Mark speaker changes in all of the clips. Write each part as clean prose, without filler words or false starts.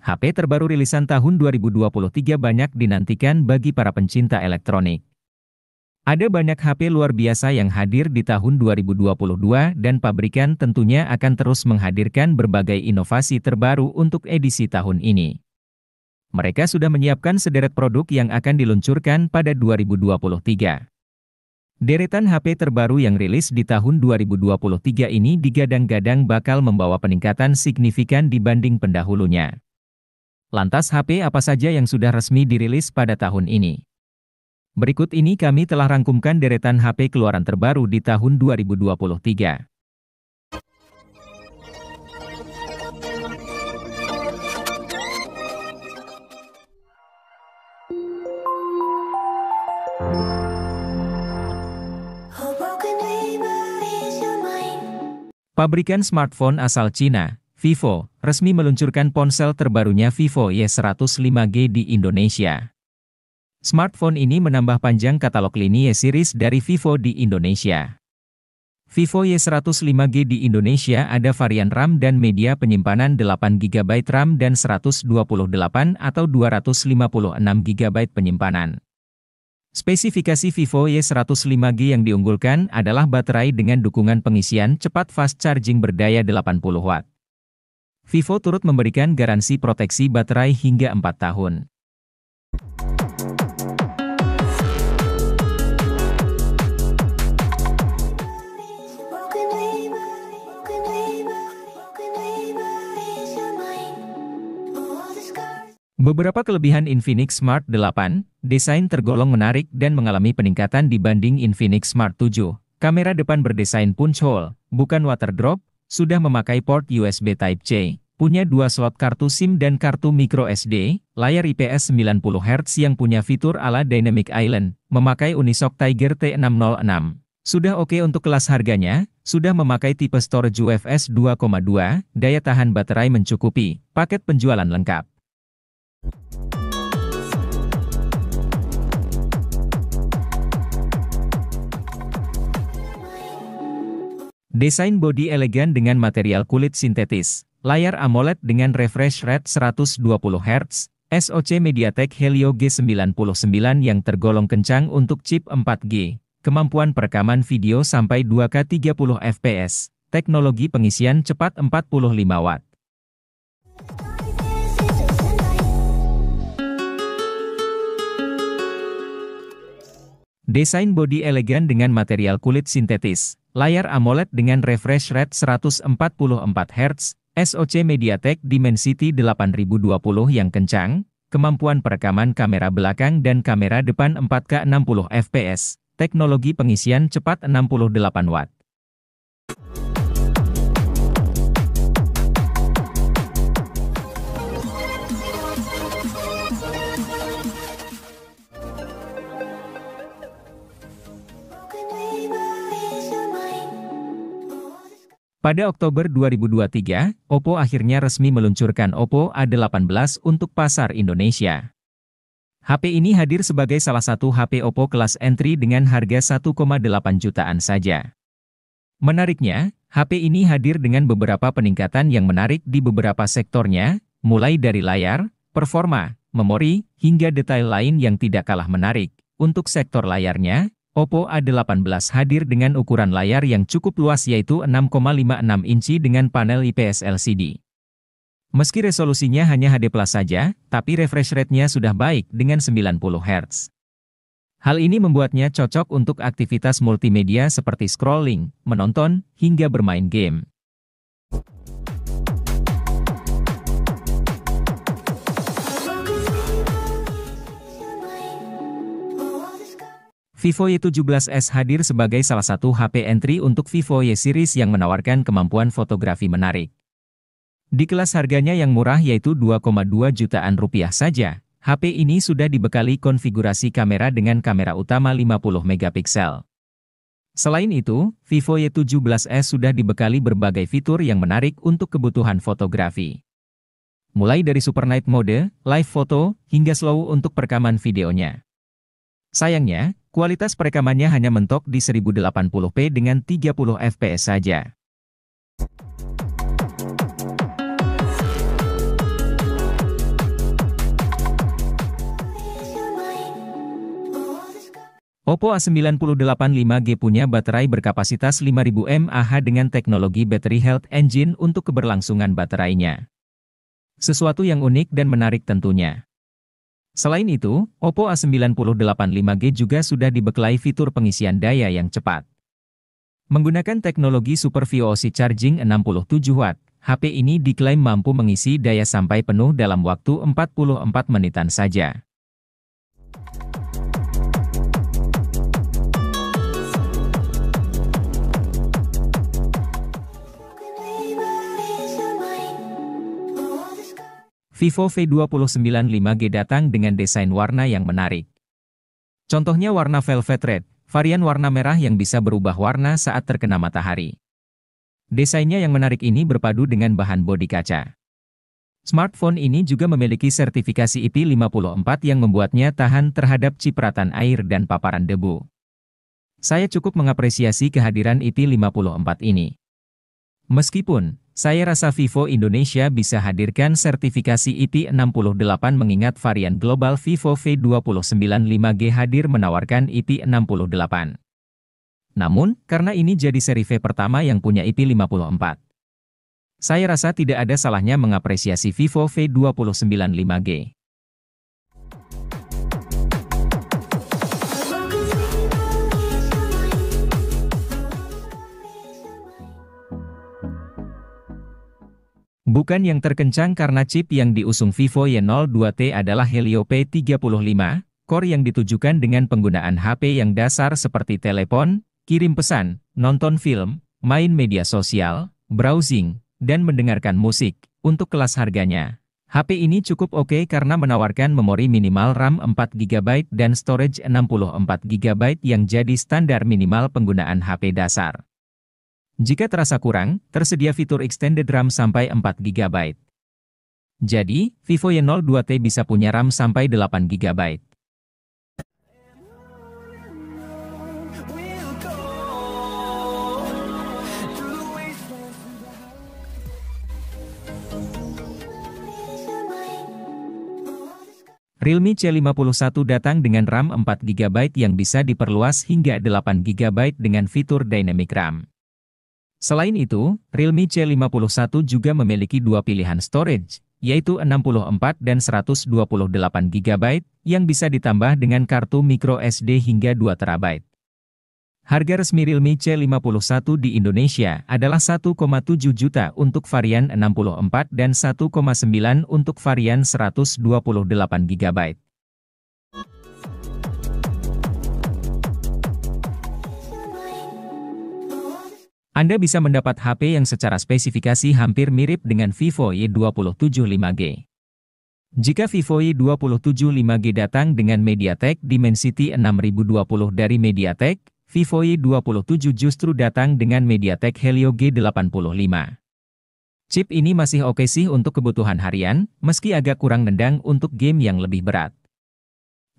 Speaker 1: HP terbaru rilisan tahun 2023 banyak dinantikan bagi para pencinta elektronik. Ada banyak HP luar biasa yang hadir di tahun 2022 dan pabrikan tentunya akan terus menghadirkan berbagai inovasi terbaru untuk edisi tahun ini. Mereka sudah menyiapkan sederet produk yang akan diluncurkan pada 2023. Deretan HP terbaru yang rilis di tahun 2023 ini digadang-gadang bakal membawa peningkatan signifikan dibanding pendahulunya. Lantas HP apa saja yang sudah resmi dirilis pada tahun ini? Berikut ini kami telah rangkumkan deretan HP keluaran terbaru di tahun 2023. Pabrikan smartphone asal Cina, Vivo, resmi meluncurkan ponsel terbarunya Vivo Y105G di Indonesia. Smartphone ini menambah panjang katalog lini Y series dari Vivo di Indonesia. Vivo Y105G di Indonesia ada varian RAM dan media penyimpanan 8GB RAM dan 128 atau 256GB penyimpanan. Spesifikasi Vivo Y105G yang diunggulkan adalah baterai dengan dukungan pengisian cepat fast charging berdaya 80 Watt. Vivo turut memberikan garansi proteksi baterai hingga 4 tahun. Beberapa kelebihan Infinix Smart 8, desain tergolong menarik dan mengalami peningkatan dibanding Infinix Smart 7. Kamera depan berdesain punch hole, bukan water drop, sudah memakai port USB Type-C, punya 2 slot kartu SIM dan kartu microSD, layar IPS 90Hz yang punya fitur ala Dynamic Island, memakai Unisoc Tiger T606. Sudah oke untuk kelas harganya, sudah memakai tipe storage UFS 2,2, daya tahan baterai mencukupi, paket penjualan lengkap. Desain bodi elegan dengan material kulit sintetis, layar AMOLED dengan refresh rate 120Hz, SoC MediaTek Helio G99 yang tergolong kencang untuk chip 4G, kemampuan perekaman video sampai 2K 30 fps, teknologi pengisian cepat 45 Watt. Desain bodi elegan dengan material kulit sintetis, layar AMOLED dengan refresh rate 144Hz, SoC MediaTek Dimensity 8020 yang kencang, kemampuan perekaman kamera belakang dan kamera depan 4K 60 fps, teknologi pengisian cepat 68 Watt. Pada Oktober 2023, Oppo akhirnya resmi meluncurkan Oppo A18 untuk pasar Indonesia. HP ini hadir sebagai salah satu HP Oppo kelas entry dengan harga 1,8 jutaan saja. Menariknya, HP ini hadir dengan beberapa peningkatan yang menarik di beberapa sektornya, mulai dari layar, performa, memori, hingga detail lain yang tidak kalah menarik. Untuk sektor layarnya, Oppo A18 hadir dengan ukuran layar yang cukup luas yaitu 6,56 inci dengan panel IPS LCD. Meski resolusinya hanya HD+ saja, tapi refresh rate-nya sudah baik dengan 90 Hz. Hal ini membuatnya cocok untuk aktivitas multimedia seperti scrolling, menonton, hingga bermain game. Vivo Y17s hadir sebagai salah satu HP entry untuk Vivo Y series yang menawarkan kemampuan fotografi menarik. Di kelas harganya yang murah yaitu 2,2 jutaan rupiah saja, HP ini sudah dibekali konfigurasi kamera dengan kamera utama 50 megapiksel. Selain itu, Vivo Y17s sudah dibekali berbagai fitur yang menarik untuk kebutuhan fotografi. Mulai dari Super Night Mode, Live Photo, hingga Slow untuk perekaman videonya. Sayangnya, kualitas perekamannya hanya mentok di 1080p dengan 30 fps saja. Oppo A98 5G punya baterai berkapasitas 5000 mAh dengan teknologi Battery Health Engine untuk keberlangsungan baterainya. Sesuatu yang unik dan menarik tentunya. Selain itu, Oppo A98 5G juga sudah dibekali fitur pengisian daya yang cepat. Menggunakan teknologi Super VOC Charging 67 Watt, HP ini diklaim mampu mengisi daya sampai penuh dalam waktu 44 menitan saja. Vivo V29 5G datang dengan desain warna yang menarik. Contohnya warna Velvet Red, varian warna merah yang bisa berubah warna saat terkena matahari. Desainnya yang menarik ini berpadu dengan bahan bodi kaca. Smartphone ini juga memiliki sertifikasi IP54 yang membuatnya tahan terhadap cipratan air dan paparan debu. Saya cukup mengapresiasi kehadiran IP54 ini. Meskipun saya rasa Vivo Indonesia bisa hadirkan sertifikasi IP68 mengingat varian global Vivo V29 5G hadir menawarkan IP68. Namun, karena ini jadi seri V pertama yang punya IP54. Saya rasa tidak ada salahnya mengapresiasi Vivo V29 5G. Bukan yang terkencang karena chip yang diusung Vivo Y02T adalah Helio P35, core yang ditujukan dengan penggunaan HP yang dasar seperti telepon, kirim pesan, nonton film, main media sosial, browsing, dan mendengarkan musik. Untuk kelas harganya, HP ini cukup oke karena menawarkan memori minimal RAM 4GB dan storage 64GB yang jadi standar minimal penggunaan HP dasar. Jika terasa kurang, tersedia fitur extended RAM sampai 4GB. Jadi, Vivo Y02T bisa punya RAM sampai 8GB. Realme C51 datang dengan RAM 4GB yang bisa diperluas hingga 8GB dengan fitur Dynamic RAM. Selain itu, Realme C51 juga memiliki dua pilihan storage, yaitu 64 dan 128GB, yang bisa ditambah dengan kartu microSD hingga 2TB. Harga resmi Realme C51 di Indonesia adalah 1,7 juta untuk varian 64 dan 1,9 untuk varian 128GB. Anda bisa mendapat HP yang secara spesifikasi hampir mirip dengan Vivo Y27 5G. Jika Vivo Y27 5G datang dengan MediaTek Dimensity 6020 dari MediaTek, Vivo Y27 justru datang dengan MediaTek Helio G85. Chip ini masih oke sih untuk kebutuhan harian, meski agak kurang nendang untuk game yang lebih berat.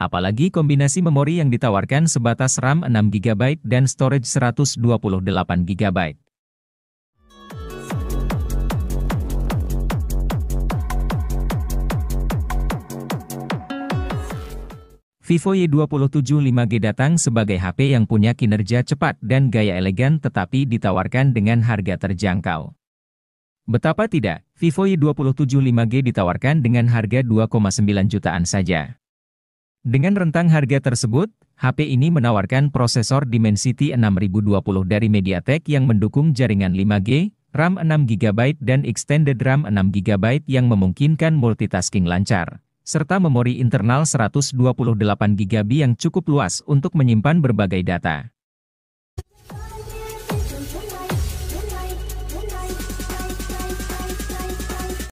Speaker 1: Apalagi kombinasi memori yang ditawarkan sebatas RAM 6GB dan storage 128GB. Vivo Y27 5G datang sebagai HP yang punya kinerja cepat dan gaya elegan tetapi ditawarkan dengan harga terjangkau. Betapa tidak, Vivo Y27 5G ditawarkan dengan harga 2,9 jutaan saja. Dengan rentang harga tersebut, HP ini menawarkan prosesor Dimensity 6020 dari MediaTek yang mendukung jaringan 5G, RAM 6GB dan extended RAM 6GB yang memungkinkan multitasking lancar, serta memori internal 128GB yang cukup luas untuk menyimpan berbagai data.